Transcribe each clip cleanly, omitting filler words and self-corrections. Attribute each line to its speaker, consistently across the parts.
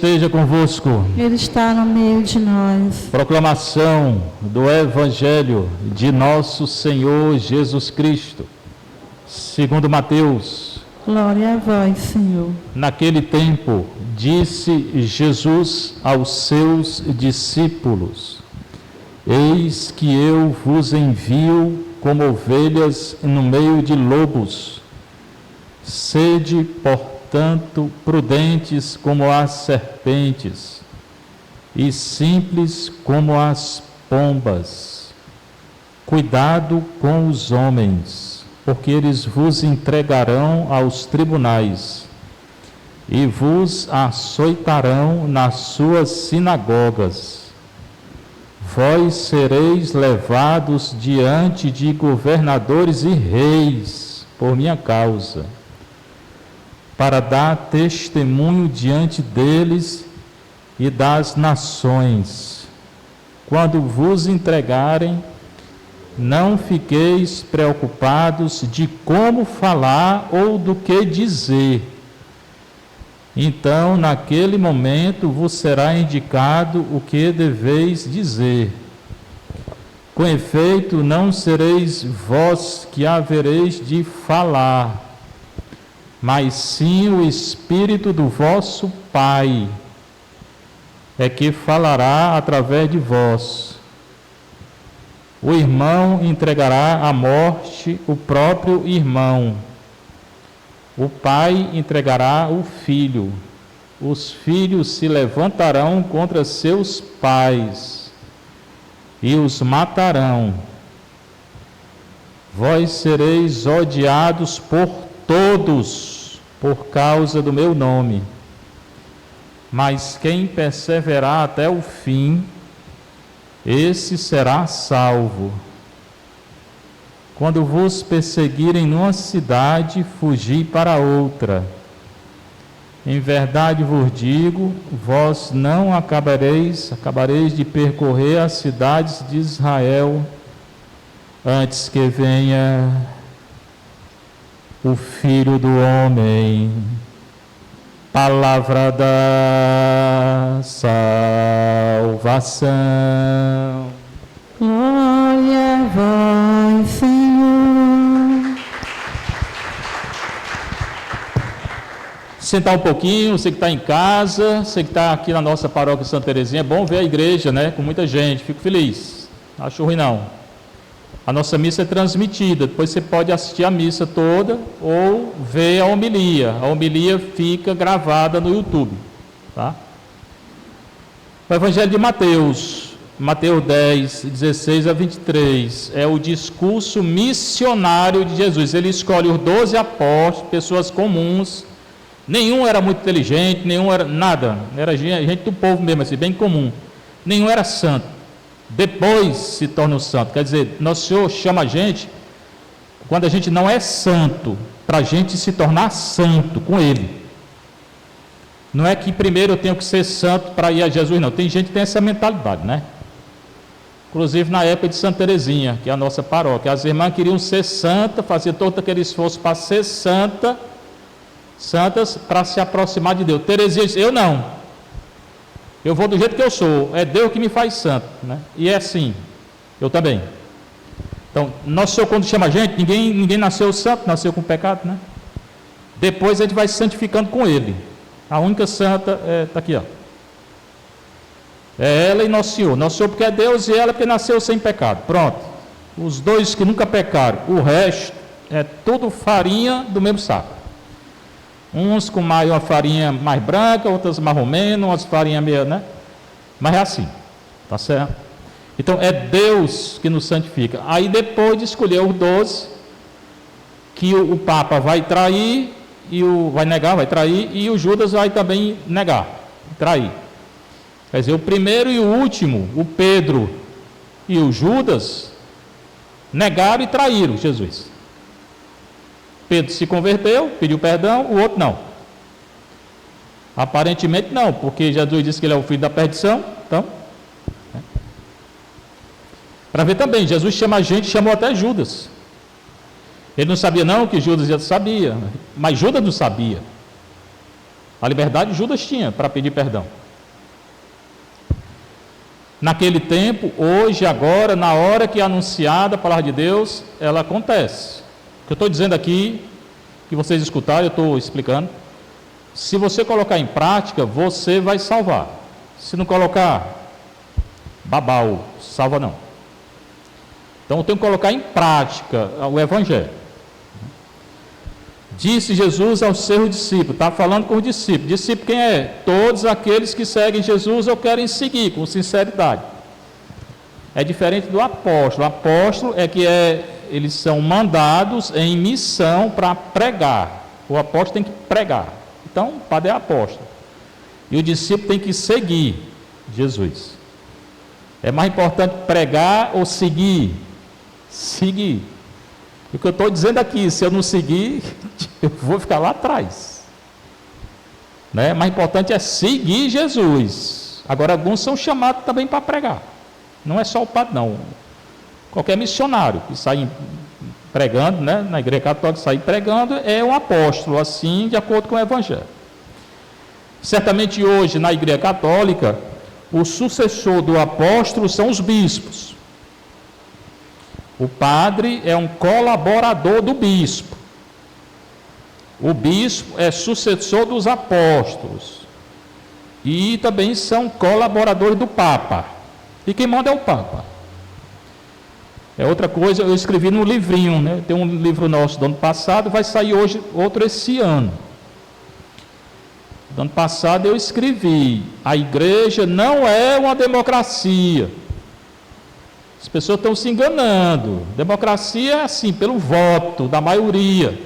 Speaker 1: esteja convosco.
Speaker 2: Ele está no meio de nós.
Speaker 1: Proclamação do Evangelho de nosso Senhor Jesus Cristo, segundo Mateus.
Speaker 2: Glória a vós, Senhor.
Speaker 1: Naquele tempo, disse Jesus aos seus discípulos: Eis que eu vos envio como ovelhas no meio de lobos. Sede, portanto, prudentes como as serpentes e simples como as pombas. Cuidado com os homens, porque eles vos entregarão aos tribunais e vos açoitarão nas suas sinagogas. Vós sereis levados diante de governadores e reis por minha causa, para dar testemunho diante deles e das nações. Quando vos entregarem, não fiqueis preocupados de como falar ou do que dizer. Então, naquele momento, vos será indicado o que deveis dizer. Com efeito, não sereis vós que havereis de falar, mas sim o Espírito do vosso Pai é que falará através de vós. O irmão entregará à morte o próprio irmão. O pai entregará o filho. Os filhos se levantarão contra seus pais e os matarão. Vós sereis odiados por todos por causa do meu nome. Mas quem perseverar até o fim, esse será salvo. Quando vos perseguirem numa cidade, fugi para outra. Em verdade vos digo, vós não acabareis de percorrer as cidades de Israel, antes que venha o Filho do Homem. Palavra da salvação.
Speaker 2: Glória a vós, Senhor.
Speaker 1: Sentar um pouquinho, você que está em casa, você que está aqui na nossa paróquia Santa Terezinha, é bom ver a igreja, né? Com muita gente, fico feliz. Não acho ruim não. A nossa missa é transmitida, depois você pode assistir a missa toda ou ver a homilia. A homilia fica gravada no YouTube, tá? O Evangelho de Mateus, Mateus 10, 16 a 23, é o discurso missionário de Jesus. Ele escolhe os 12 apóstolos, pessoas comuns, nenhum era muito inteligente, nenhum era nada, era gente do povo mesmo, assim, bem comum. Nenhum era santo. Depois se torna o santo. Quer dizer, Nosso Senhor chama a gente, quando a gente não é santo, para a gente se tornar santo com Ele. Não é que primeiro eu tenho que ser santo para ir a Jesus, não. Tem gente que tem essa mentalidade, né? Inclusive na época de Santa Terezinha, que é a nossa paróquia, as irmãs queriam ser santas, fazer todo aquele esforço para ser santas para se aproximar de Deus. Terezinha disse, eu não. Eu vou do jeito que eu sou, é Deus que me faz santo, né? E é assim, eu também. Então, Nosso Senhor, quando chama a gente, ninguém nasceu santo, nasceu com pecado, né? Depois a gente vai se santificando com Ele. A única santa está aqui, ó. É ela e Nosso Senhor. Nosso Senhor porque é Deus e ela porque nasceu sem pecado. Pronto. Os dois que nunca pecaram, o resto é tudo farinha do mesmo saco. Uns com uma farinha mais branca, outras mais ou menos, umas farinhas meio, né? Mas é assim, tá certo? Então é Deus que nos santifica. Aí depois de escolher os 12, que o Papa vai trair, vai negar, vai trair, e o Judas vai também negar, trair. Quer dizer, o primeiro e o último, o Pedro e o Judas, negaram e traíram Jesus. Pedro se converteu, pediu perdão, o outro não. Aparentemente não, porque Jesus disse que ele é o filho da perdição, então. Né? Para ver também, Jesus chama a gente, chamou até Judas. Ele não sabia não que Judas já sabia, mas Judas não sabia. A liberdade Judas tinha para pedir perdão. Naquele tempo, hoje, agora, na hora que é anunciada a palavra de Deus, ela acontece. O que eu estou dizendo aqui, que vocês escutaram, eu estou explicando. Se você colocar em prática, você vai salvar. Se não colocar, babau, salva não. Então eu tenho que colocar em prática o Evangelho. Disse Jesus aos seus discípulos, está falando com os discípulos. Discípulo quem é? Todos aqueles que seguem Jesus ou querem seguir com sinceridade. É diferente do apóstolo. O apóstolo é que eles são mandados em missão para pregar. O apóstolo tem que pregar. Então, o padre é apóstolo. E o discípulo tem que seguir Jesus. É mais importante pregar ou seguir? Seguir. O que eu estou dizendo aqui, se eu não seguir, eu vou ficar lá atrás. Né? Mais importante é seguir Jesus. Agora, alguns são chamados também para pregar. Não é só o padre, não. Qualquer missionário que sai pregando, né? Na igreja católica, sai pregando, é um apóstolo, assim, de acordo com o Evangelho. Certamente hoje, na igreja católica, o sucessor do apóstolo são os bispos. O padre é um colaborador do bispo. O bispo é sucessor dos apóstolos. E também são colaboradores do Papa. E quem manda é o Papa. É outra coisa, eu escrevi no livrinho, né? Tem um livro nosso do ano passado, vai sair hoje outro esse ano. Do ano passado eu escrevi: a igreja não é uma democracia. As pessoas estão se enganando. Democracia é assim, pelo voto da maioria.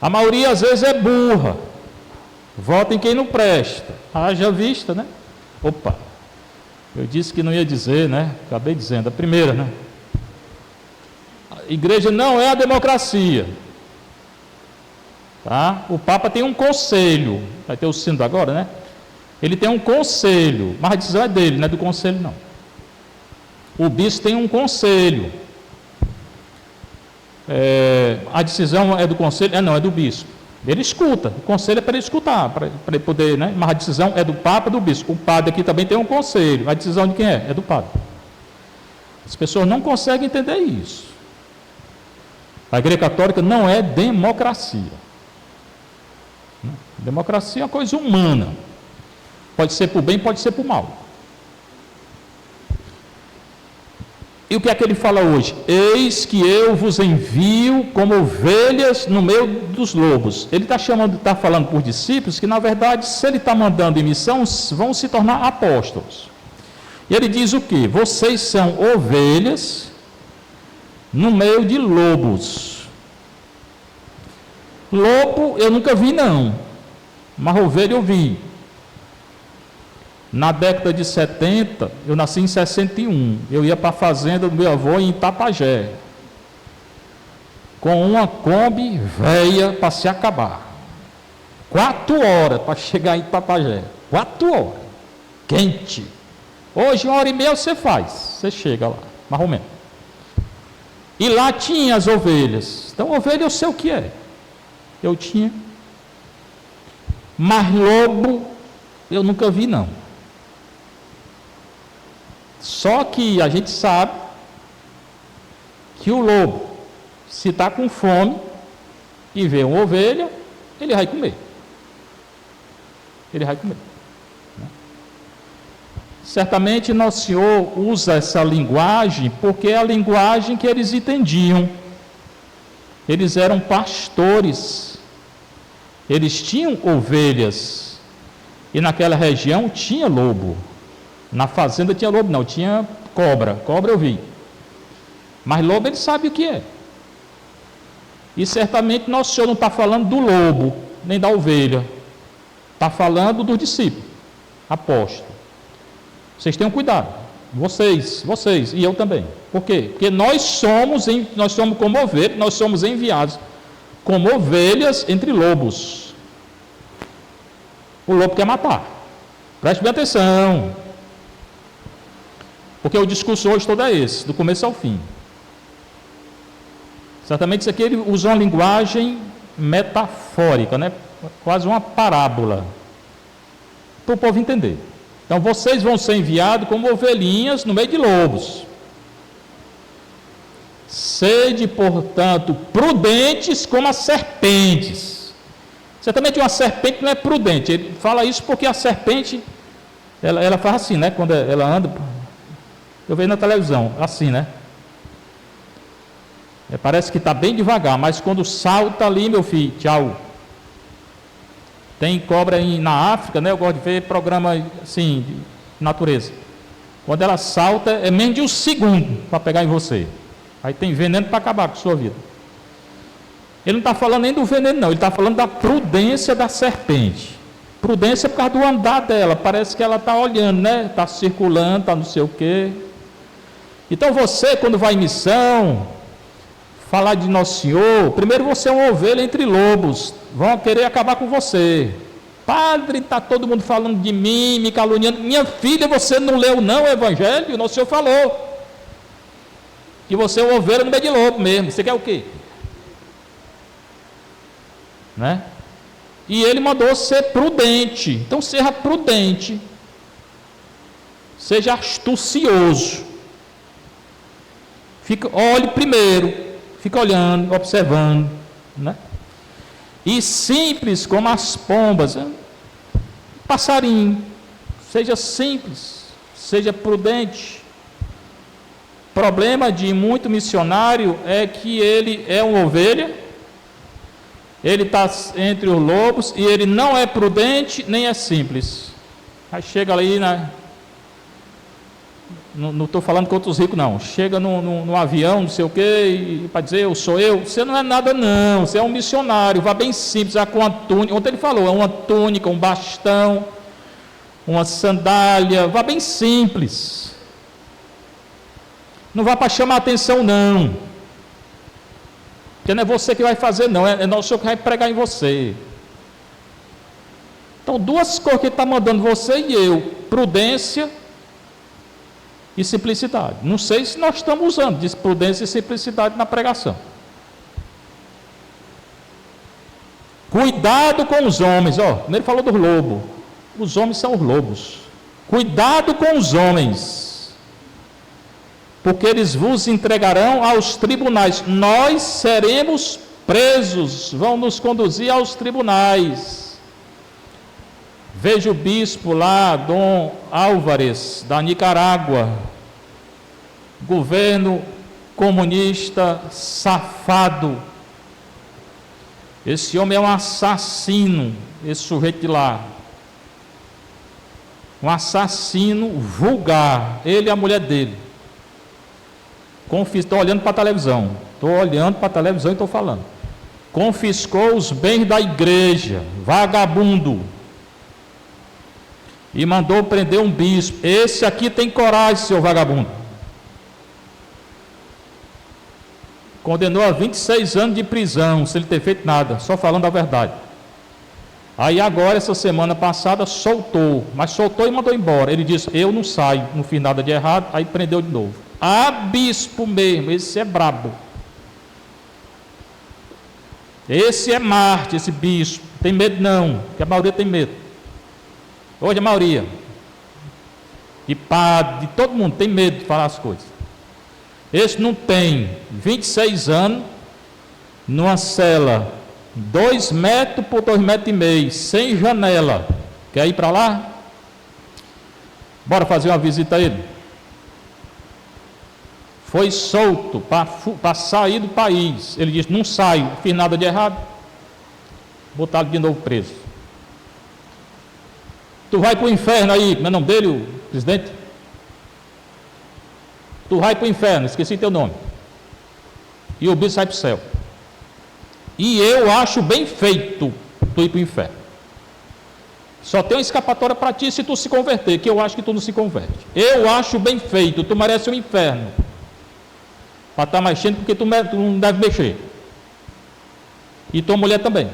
Speaker 1: A maioria às vezes é burra. Vota em quem não presta. Haja vista, né? Opa, eu disse que não ia dizer, né? Acabei dizendo, a primeira, né? A igreja não é a democracia. Tá? O Papa tem um conselho. Vai ter o sínodo agora, né? Ele tem um conselho, mas a decisão é dele, não é do conselho, não. O bispo tem um conselho. A decisão é do conselho? Não, é do bispo. Ele escuta, o conselho é para ele escutar, para ele poder, né? Mas a decisão é do Papa, do bispo. O padre aqui também tem um conselho. A decisão de quem é? É do padre. As pessoas não conseguem entender isso. A igreja católica não é democracia. Democracia é uma coisa humana. Pode ser por bem, pode ser por mal. E o que é que ele fala hoje? Eis que eu vos envio como ovelhas no meio dos lobos. Ele está falando por discípulos que, na verdade, se ele está mandando em missão, vão se tornar apóstolos. E ele diz o quê? Vocês são ovelhas no meio de lobos. Lobo eu nunca vi, não. Mas ovelha eu vi. Na década de 70, eu nasci em 61, eu ia para a fazenda do meu avô em Itapajé, com uma Kombi velha para se acabar. 4 horas para chegar em Itapajé, 4 horas, quente. Hoje, 1h30 você faz, você chega lá, mais ou menos. E lá tinha as ovelhas. Então, ovelha eu sei o que é. Eu tinha. Mas lobo, eu nunca vi, não. Só que a gente sabe que o lobo, se está com fome e vê uma ovelha, ele vai comer. Ele vai comer. Certamente Nosso Senhor usa essa linguagem porque é a linguagem que eles entendiam. Eles eram pastores. Eles tinham ovelhas. E naquela região tinha lobo. Na fazenda tinha lobo, não, tinha cobra. Cobra eu vi. Mas lobo ele sabe o que é. E certamente Nosso Senhor não está falando do lobo, nem da ovelha. Está falando dos discípulos, apóstolos. Vocês tenham cuidado. Vocês, e eu também. Por quê? Porque nós somos como ovelhas, nós somos enviados como ovelhas entre lobos. O lobo quer matar. Preste bem atenção. Porque o discurso hoje todo é esse, do começo ao fim. Certamente isso aqui ele usa uma linguagem metafórica, né? quase uma parábola, para o povo entender. Então vocês vão ser enviados como ovelhinhas no meio de lobos. Sede, portanto, prudentes como as serpentes. Certamente uma serpente não é prudente. Ele fala isso porque a serpente, ela faz assim, né? Quando ela anda, eu vejo na televisão, assim, né? Parece que está bem devagar, mas quando salta ali, meu filho, tchau. Tem cobra na África, né? Eu gosto de ver programa assim, de natureza. Quando ela salta, é menos de um segundo para pegar em você. Aí tem veneno para acabar com a sua vida. Ele não está falando nem do veneno, não. Ele está falando da prudência da serpente. Prudência por causa do andar dela. Parece que ela está olhando, né? Está circulando, está não sei o quê. Então você, quando vai em missão, falar de Nosso Senhor, primeiro você é uma ovelha entre lobos. Vão querer acabar com você. Padre, está todo mundo falando de mim, me caluniando. Minha filha, você não leu não o Evangelho? Nosso Senhor falou que você é uma ovelha no meio de lobo mesmo. Você quer o quê? Né? E ele mandou ser prudente. Então seja prudente. Seja astucioso. Olhe primeiro. Fica olhando, observando. Né? E simples como as pombas. Passarinho. Seja simples. Seja prudente. O problema de muito missionário é que ele é uma ovelha, ele está entre os lobos e ele não é prudente nem é simples. Aí chega ali, não estou falando com outros ricos não, chega no avião, não sei o que, para dizer eu sou eu, você não é nada não, você é um missionário, vá bem simples, vá com uma túnica, ontem ele falou, é uma túnica, um bastão, uma sandália, vá bem simples. Não vá para chamar a atenção, não. Porque não é você que vai fazer, não. É Nosso Senhor que vai pregar em você. Então, duas coisas que Ele está mandando você e eu: prudência e simplicidade. Não sei se nós estamos usando de prudência e simplicidade na pregação. Cuidado com os homens. Ele falou dos lobos. Os homens são os lobos. Cuidado com os homens, porque eles vos entregarão aos tribunais. Nós seremos presos, vão nos conduzir aos tribunais. Veja o bispo lá, Dom Álvares, da Nicarágua, governo comunista safado. Esse homem é um assassino, esse sujeito de lá. Um assassino vulgar, ele e a mulher dele. Estou olhando para a televisão. Estou olhando para a televisão e estou falando. Confiscou os bens da igreja, vagabundo. E mandou prender um bispo. Esse aqui tem coragem, seu vagabundo. Condenou a 26 anos de prisão, sem ele ter feito nada, só falando a verdade. Aí agora, essa semana passada, soltou. Mas soltou e mandou embora. Ele disse, eu não saio, não fiz nada de errado. Aí prendeu de novo. Bispo mesmo, esse é brabo. Esse é Marte, esse bispo. Tem medo não, porque a maioria tem medo. Hoje a maioria. De padre, de todo mundo tem medo de falar as coisas. Esse não tem. 26 anos, numa cela, 2 metros por 2,5 metros, sem janela. Quer ir para lá? Bora fazer uma visita a ele. Foi solto para sair do país. Ele disse, não saio, não fiz nada de errado. Botaram de novo preso. Tu vai para o inferno aí, como é o nome dele, o presidente? Tu vai para o inferno, esqueci teu nome. E o bicho sai para o céu. E eu acho bem feito tu ir para o inferno. Só tem uma escapatória para ti se tu se converter, que eu acho que tu não se converte. Eu acho bem feito, tu merece o inferno. Para estar mexendo, porque tu não deve mexer. E tua mulher também.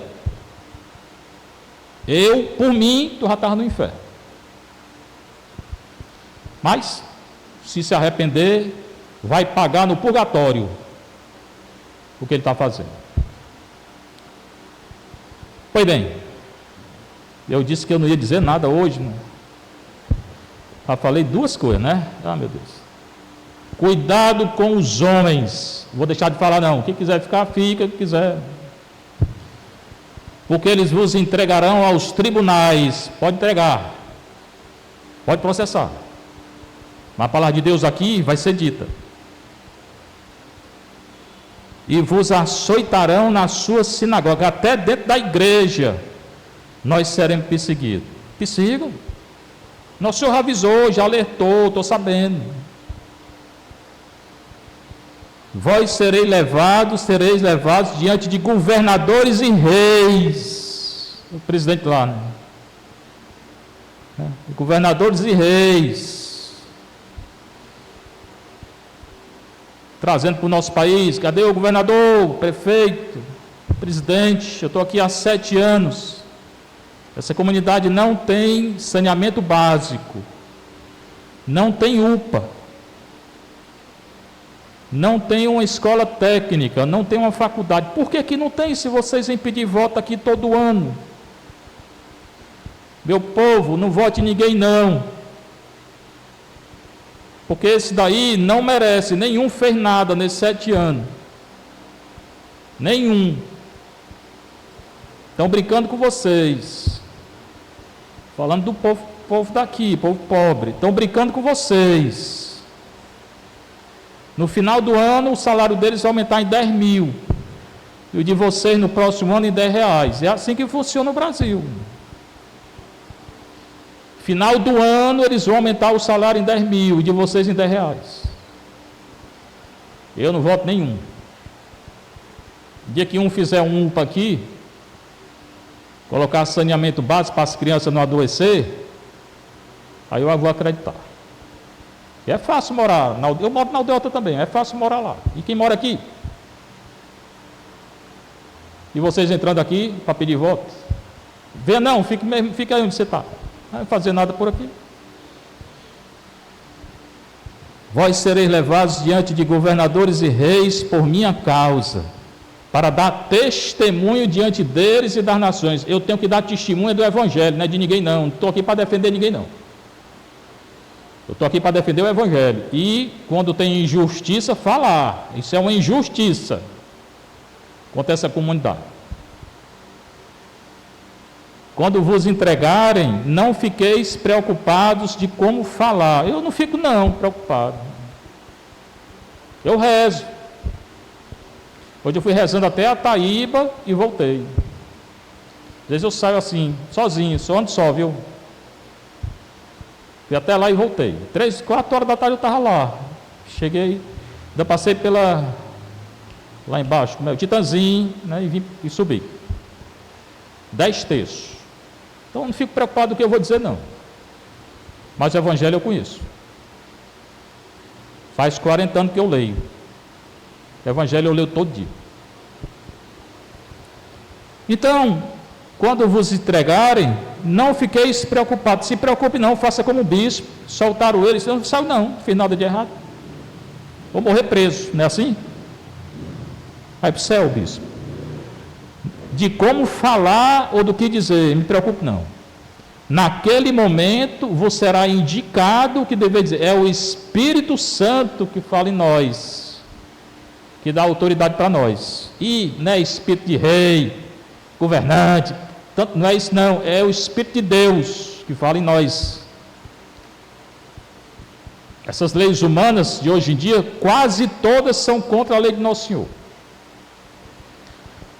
Speaker 1: Eu, por mim, tu já estava no inferno. Mas, se arrepender, vai pagar no purgatório o que ele está fazendo. Pois bem, Eu disse que eu não ia dizer nada hoje, né? Já falei duas coisas, né? Ah, meu Deus. Cuidado com os homens. Vou deixar de falar não. Quem quiser ficar, fica. Quem quiser. Porque eles vos entregarão aos tribunais. Pode entregar. Pode processar. Mas a palavra de Deus aqui vai ser dita. E vos açoitarão na sua sinagoga. Até dentro da igreja nós seremos perseguidos. Persigam. Nosso Senhor avisou, já alertou, estou sabendo. Vós sereis levados diante de governadores e reis. O presidente lá, né? Governadores e reis. Trazendo para o nosso país, cadê o governador, o prefeito, o presidente? Eu estou aqui há 7 anos. Essa comunidade não tem saneamento básico, não tem UPA, não tem uma escola técnica, não tem uma faculdade. Por que que não tem, se vocês vêm pedir voto aqui todo ano? Meu povo, não vote ninguém não, porque esse daí não merece, nenhum fez nada nesses 7 anos, nenhum. Estão brincando com vocês. Falando do povo daqui, povo pobre. Estão brincando com vocês. No final do ano, o salário deles vai aumentar em 10 mil. E o de vocês no próximo ano em 10 reais. É assim que funciona no Brasil. Final do ano, eles vão aumentar o salário em 10 mil. E de vocês em 10 reais. Eu não voto nenhum. No dia que um fizer um UPA aqui, colocar saneamento básico para as crianças não adoecer, aí eu vou acreditar. E é fácil morar, eu moro na Aldeota também, é fácil morar lá. E quem mora aqui? E vocês entrando aqui para pedir voto? Vê não, fica aí onde você está. Não vai fazer nada por aqui. Vós sereis levados diante de governadores e reis por minha causa, para dar testemunho diante deles e das nações. Eu tenho que dar testemunho do Evangelho, não é de ninguém não. Não estou aqui para defender ninguém não. Eu estou aqui para defender o Evangelho. E quando tem injustiça, falar. Isso é uma injustiça contra essa comunidade. Quando vos entregarem, não fiqueis preocupados de como falar. Eu não fico não preocupado. Eu rezo. Hoje eu fui rezando até a Taíba e voltei. Às vezes eu saio assim, sozinho, só onde só, viu? Fui até lá e voltei. 3, 4 horas da tarde eu estava lá. Cheguei, ainda passei lá embaixo, o Titanzinho, né, e vim e subi. 10 terços. Então eu não fico preocupado com o que eu vou dizer, não. Mas o Evangelho eu conheço. Faz 40 anos que eu leio. O Evangelho eu leio todo dia. Então, quando vos entregarem, não fiqueis preocupados. Se preocupe não, faça como o bispo. Soltaram ele, não saiu não, não fiz nada de errado. Vou morrer preso, não é assim? Vai para o céu, bispo. De como falar ou do que dizer, não me preocupe não. Naquele momento, vos será indicado o que dever dizer. É o Espírito Santo que fala em nós, que dá autoridade para nós. E não é espírito de rei, governante, tanto não é isso não, é o Espírito de Deus que fala em nós. Essas leis humanas de hoje em dia, quase todas são contra a lei de Nosso Senhor.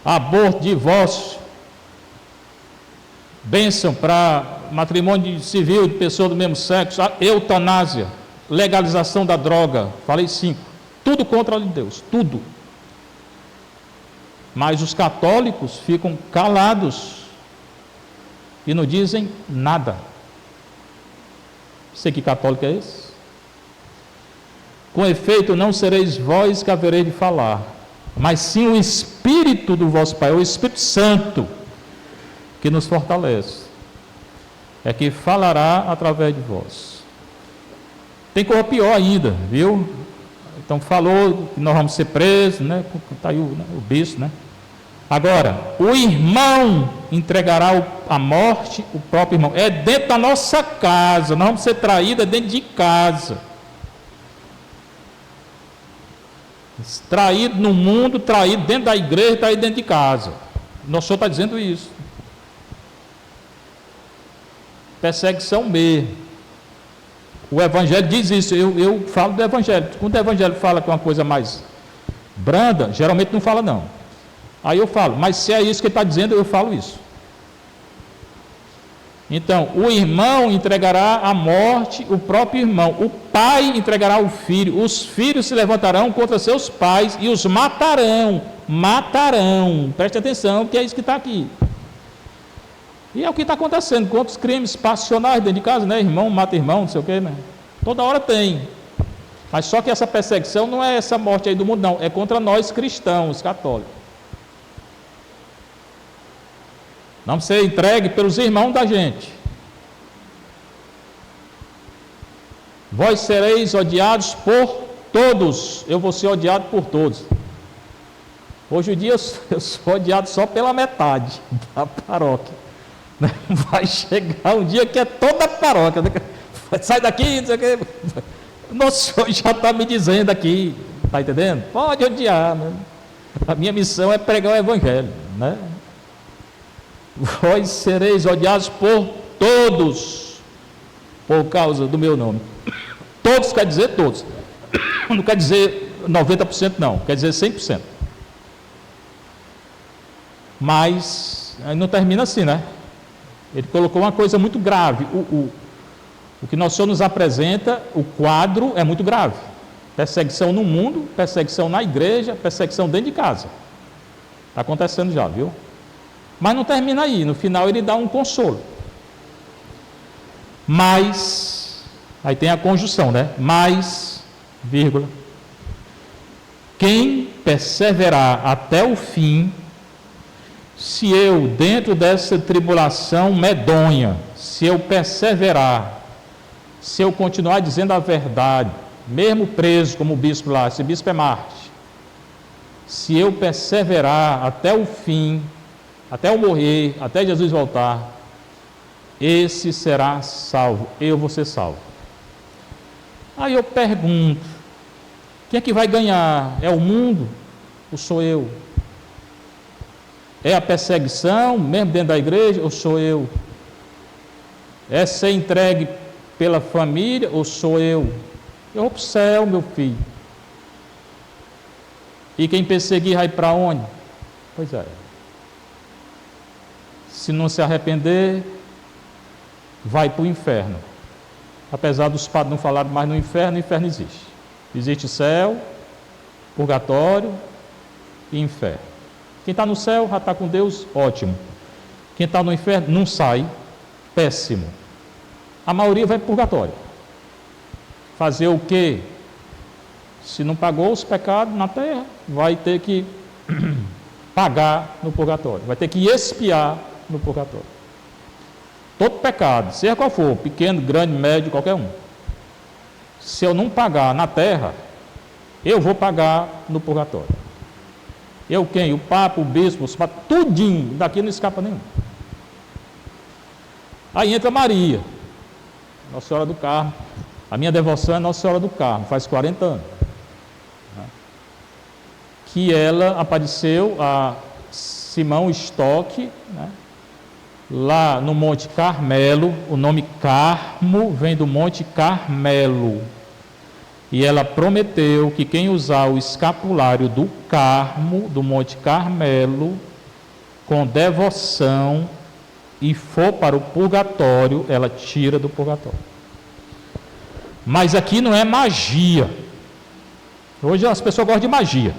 Speaker 1: Aborto, divórcio, bênção para matrimônio civil de pessoa do mesmo sexo, eutanásia, legalização da droga, falei 5. Tudo contra a lei de Deus, tudo. Mas os católicos ficam calados e não dizem nada. Sei que católico é esse? Com efeito, não sereis vós que havereis de falar, mas sim o Espírito do vosso Pai, o Espírito Santo, que nos fortalece, é que falará através de vós. Tem coisa pior ainda, viu? Então falou que nós vamos ser presos, né? Está aí o bispo, né? Agora, o irmão entregará à morte o próprio irmão. É dentro da nossa casa, nós vamos ser traídos dentro de casa. Traído no mundo, traído dentro da igreja, traído dentro de casa. O nosso Senhor está dizendo isso. Perseguição mesmo. O Evangelho diz isso. Eu falo do Evangelho. Quando o Evangelho fala que é uma coisa mais branda, geralmente não fala não. Aí eu falo, mas se é isso que ele está dizendo, eu falo isso. Então, o irmão entregará à morte o próprio irmão, o pai entregará o filho, os filhos se levantarão contra seus pais e os matarão. Matarão, preste atenção, que é isso que está aqui. E é o que está acontecendo, quantos crimes passionais dentro de casa, né? Irmão mata irmão, não sei o quê, né? Toda hora tem. Mas só que essa perseguição não é essa morte aí do mundo, não, é contra nós cristãos, católicos. Não ser entregue pelos irmãos da gente. Vós sereis odiados por todos. Eu vou ser odiado por todos. Hoje em dia eu sou odiado só pela metade da paróquia. Vai chegar um dia que é toda a paróquia. Sai daqui, não sei o quê. Nosso Senhor já está me dizendo aqui. Está entendendo? Pode odiar. Né? A minha missão é pregar o Evangelho. Né? Vós sereis odiados por todos, por causa do meu nome. Todos quer dizer todos. Não quer dizer 90% não, quer dizer 100%. Mas aí não termina assim, né? Ele colocou uma coisa muito grave. O que nosso Senhor nos apresenta, o quadro é muito grave. Perseguição no mundo, perseguição na igreja, perseguição dentro de casa. Está acontecendo já, viu? Mas não termina aí, no final ele dá um consolo. Mas, aí tem a conjunção, né? Mas, vírgula, quem perseverar até o fim, se eu, dentro dessa tribulação medonha, se eu perseverar, se eu continuar dizendo a verdade, mesmo preso como o bispo lá, esse bispo é Marte, se eu perseverar até o fim, até eu morrer, até Jesus voltar, esse será salvo, eu vou ser salvo. Aí eu pergunto, quem é que vai ganhar? É o mundo ou sou eu? É a perseguição, mesmo dentro da igreja, ou sou eu? É ser entregue pela família, ou sou eu? Eu vou para o céu, meu filho. E quem perseguir vai para onde? Pois é. Se não se arrepender, vai para o inferno. Apesar dos padres não falarem mais no inferno, o inferno existe. Existe céu, purgatório e inferno. Quem está no céu já está com Deus, ótimo. Quem está no inferno não sai, péssimo. A maioria vai para o purgatório. Fazer o quê? Se não pagou os pecados na terra, vai ter que pagar no purgatório. Vai ter que expiar no purgatório. Todo pecado, seja qual for, pequeno, grande, médio, qualquer um. Se eu não pagar na terra, eu vou pagar no purgatório. Eu quem? O Papa, o Bispo, os padres, tudinho, daqui não escapa nenhum. Aí entra Maria, Nossa Senhora do Carmo. A minha devoção é Nossa Senhora do Carmo, faz 40 anos. Né? Que ela apareceu a Simão Stock, né? Lá no Monte Carmelo. O nome Carmo vem do Monte Carmelo. E ela prometeu que quem usar o escapulário do Carmo, do Monte Carmelo, com devoção e for para o purgatório, ela tira do purgatório. Mas aqui não é magia. Hoje as pessoas gostam de magia.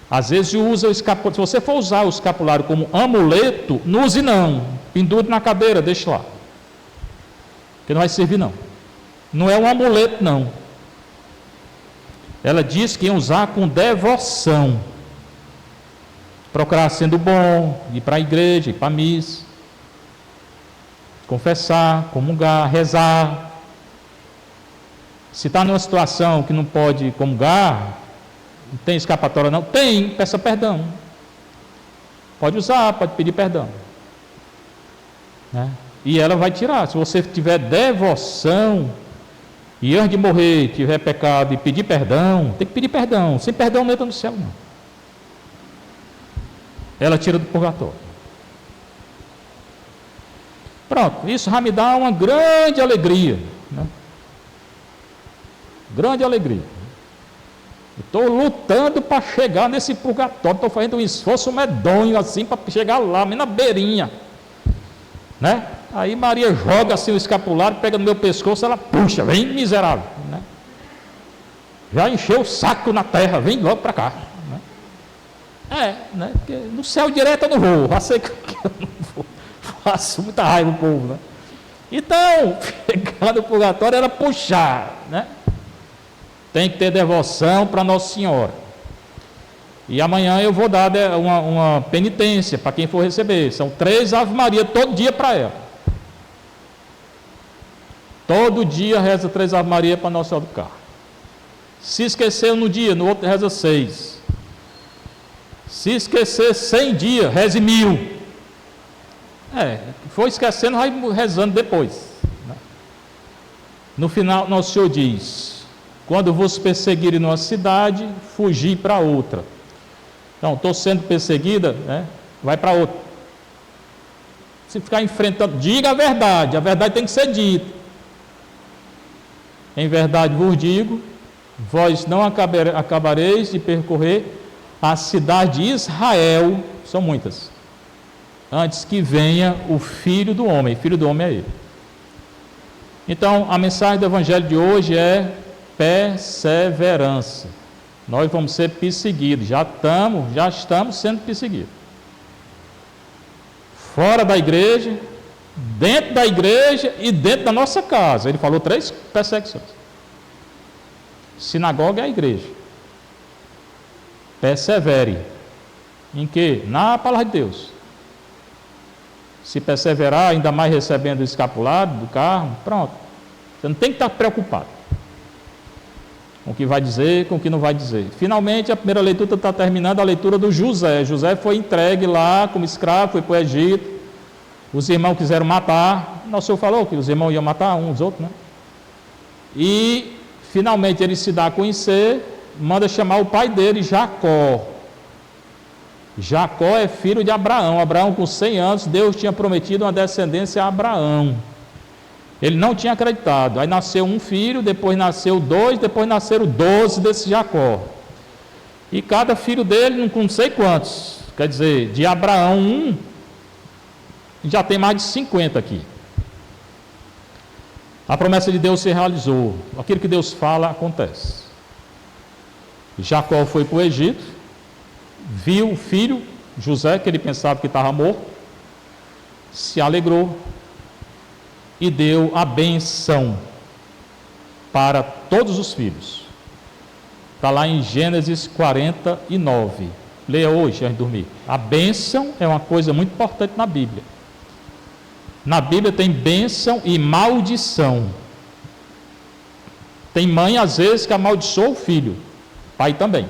Speaker 1: Às vezes usa o escapulário. Se você for usar o escapulário como amuleto, não use não. Pendure na cadeira, deixe lá. Porque não vai servir não. Não é um amuleto não. Ela diz que ia usar com devoção. Procurar sendo bom, ir para a igreja, ir para a missa. Confessar, comungar, rezar. Se está numa situação que não pode comungar, não tem escapatória não? Tem, peça perdão. Pode usar, pode pedir perdão. Né? E ela vai tirar. Se você tiver devoção, e antes de morrer, tiver pecado e pedir perdão, tem que pedir perdão. Sem perdão não entra no céu, não. Ela tira do purgatório. Pronto, isso já me dá uma grande alegria. Né? Grande alegria. Estou lutando para chegar nesse purgatório, estou fazendo um esforço medonho assim para chegar lá, na beirinha. Né? Aí Maria joga assim o escapulário, pega no meu pescoço, ela puxa, vem miserável. Né? Já encheu o saco na terra, vem logo para cá. Né? Porque no céu direto eu não vou, já sei que eu não vou, faço muita raiva no povo, né? Então, chegar no purgatório era puxar, né? Tem que ter devoção para Nossa Senhora. E amanhã eu vou dar uma penitência para quem for receber, são 3 Ave Maria todo dia para ela. Todo dia reza 3 Ave Maria para Nossa Senhora do Carmo. Se esqueceu no dia, no outro reza 6. Se esquecer 100 dias, reze 1000. Foi esquecendo, vai rezando depois. Né? No final, Nosso Senhor diz: quando vos perseguirem numa cidade, fugi para outra. Então, estou sendo perseguida, né? Vai para outra. Se ficar enfrentando, diga a verdade tem que ser dita. Em verdade vos digo, vós não acabareis de percorrer a cidade de Israel, são muitas, antes que venha o Filho do Homem. Filho do Homem é Ele. Então, a mensagem do Evangelho de hoje é perseverança. Nós vamos ser perseguidos, já estamos sendo perseguidos. Fora da igreja, dentro da igreja e dentro da nossa casa. Ele falou 3 perseguições. Sinagoga é a igreja. Persevere. Em quê? Na palavra de Deus. Se perseverar, ainda mais recebendo o escapulário do carro, pronto. Você não tem que estar preocupado com o que vai dizer, com o que não vai dizer. Finalmente, a primeira leitura está terminando, a leitura do José. José foi entregue lá como escravo, foi para o Egito. Os irmãos quiseram matar. Nosso Senhor falou que os irmãos iam matar uns aos outros, né? E, finalmente, ele se dá a conhecer, manda chamar o pai dele, Jacó. Jacó é filho de Abraão. Abraão, com 100 anos, Deus tinha prometido uma descendência a Abraão. Ele não tinha acreditado. Aí nasceu um filho, depois nasceu 2, depois nasceram 12 desse Jacó. E cada filho dele, não sei quantos. Quer dizer, de Abraão 1, já tem mais de 50 aqui. A promessa de Deus se realizou. Aquilo que Deus fala, acontece. Jacó foi para o Egito, viu o filho, José, que ele pensava que estava morto, se alegrou e deu a benção para todos os filhos. Está lá em Gênesis 49. Leia hoje antes de dormir. A bênção é uma coisa muito importante na Bíblia. Na Bíblia tem bênção e maldição. Tem mãe, às vezes, que amaldiçoa o filho. Pai também.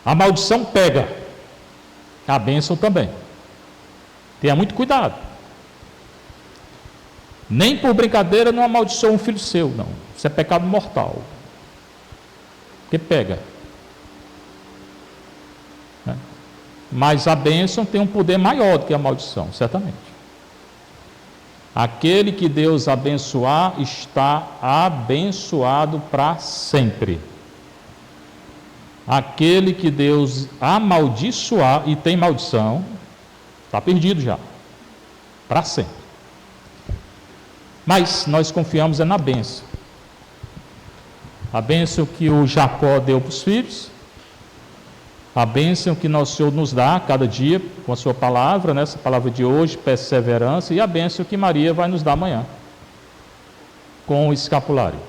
Speaker 1: A maldição pega. A bênção também. Tenha muito cuidado. Nem por brincadeira não amaldiçoa um filho seu, não. Isso é pecado mortal. Porque pega. Né? Mas a bênção tem um poder maior do que a maldição, certamente. Aquele que Deus abençoar está abençoado para sempre. Aquele que Deus amaldiçoar e tem maldição, está perdido já, para sempre. Mas nós confiamos na bênção. A bênção que o Jacó deu para os filhos, a bênção que nosso Senhor nos dá cada dia com a sua palavra, nessa palavra de hoje, perseverança, e a bênção que Maria vai nos dar amanhã com o escapulário.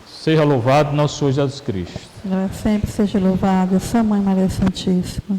Speaker 1: Seja louvado nosso Senhor Jesus Cristo.
Speaker 2: Ela sempre seja louvada, Sua Mãe Maria Santíssima.